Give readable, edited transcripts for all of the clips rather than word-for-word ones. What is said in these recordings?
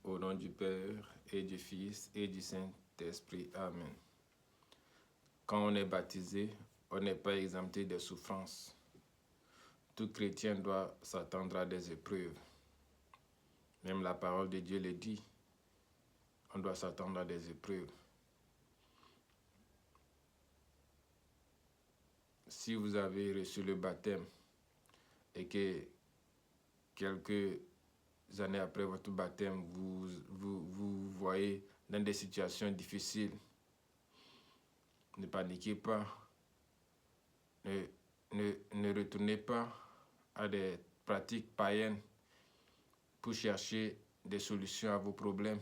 Au nom du Père et du Fils et du Saint-Esprit. Amen. Quand on est baptisé, on n'est pas exempté des souffrances. Tout chrétien doit s'attendre à des épreuves. Même la parole de Dieu le dit. On doit s'attendre à des épreuves. Si vous avez reçu le baptême et que quelques années après votre baptême, vous voyez dans des situations difficiles, ne paniquez pas, ne retournez pas à des pratiques païennes pour chercher des solutions à vos problèmes.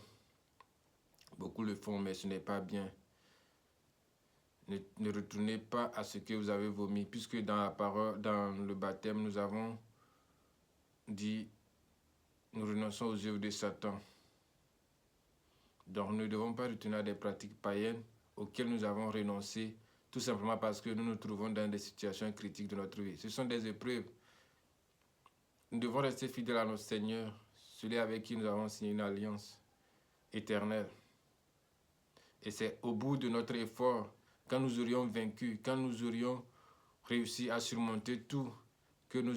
Beaucoup le font, mais ce n'est pas bien. Ne retournez pas à ce que vous avez vomi, puisque dans la parole, dans le baptême, nous avons dit, nous renonçons aux œuvres de Satan. Donc, nous ne devons pas retourner à des pratiques païennes auxquelles nous avons renoncé, tout simplement parce que nous nous trouvons dans des situations critiques de notre vie. Ce sont des épreuves. Nous devons rester fidèles à notre Seigneur, celui avec qui nous avons signé une alliance éternelle. Et c'est au bout de notre effort, quand nous aurions vaincu, quand nous aurions réussi à surmonter tout, que nous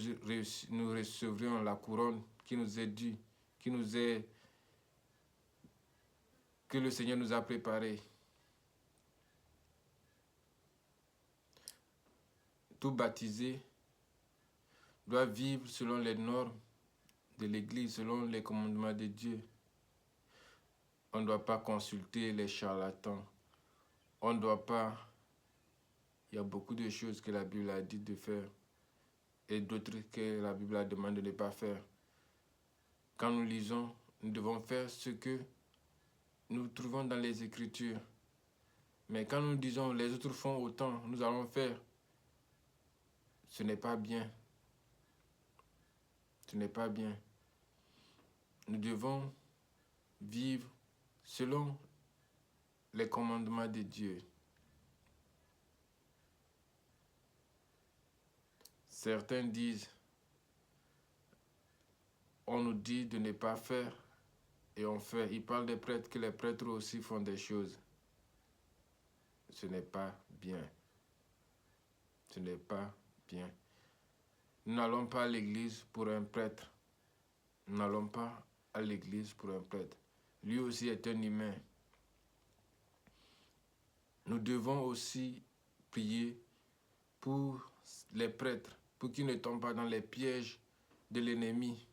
recevrions la couronne qui nous est due, que le Seigneur nous a préparée. Tout baptisé doit vivre selon les normes de l'Église, selon les commandements de Dieu. On ne doit pas consulter les charlatans. On ne doit pas... Il y a beaucoup de choses que la Bible a dit de faire et d'autres que la Bible a demandé de ne pas faire. Quand nous lisons, nous devons faire ce que nous trouvons dans les Écritures. Mais quand nous disons les autres font autant, nous allons faire, ce n'est pas bien. Ce n'est pas bien. Nous devons vivre selon les commandements de Dieu. Certains disent, on nous dit de ne pas faire et on fait. Ils parlent des prêtres, que les prêtres aussi font des choses. Ce n'est pas bien. Ce n'est pas bien. Nous n'allons pas à l'église pour un prêtre. Nous n'allons pas à l'église pour un prêtre. Lui aussi est un humain. Nous devons aussi prier pour les prêtres, pour qu'ils ne tombent pas dans les pièges de l'ennemi.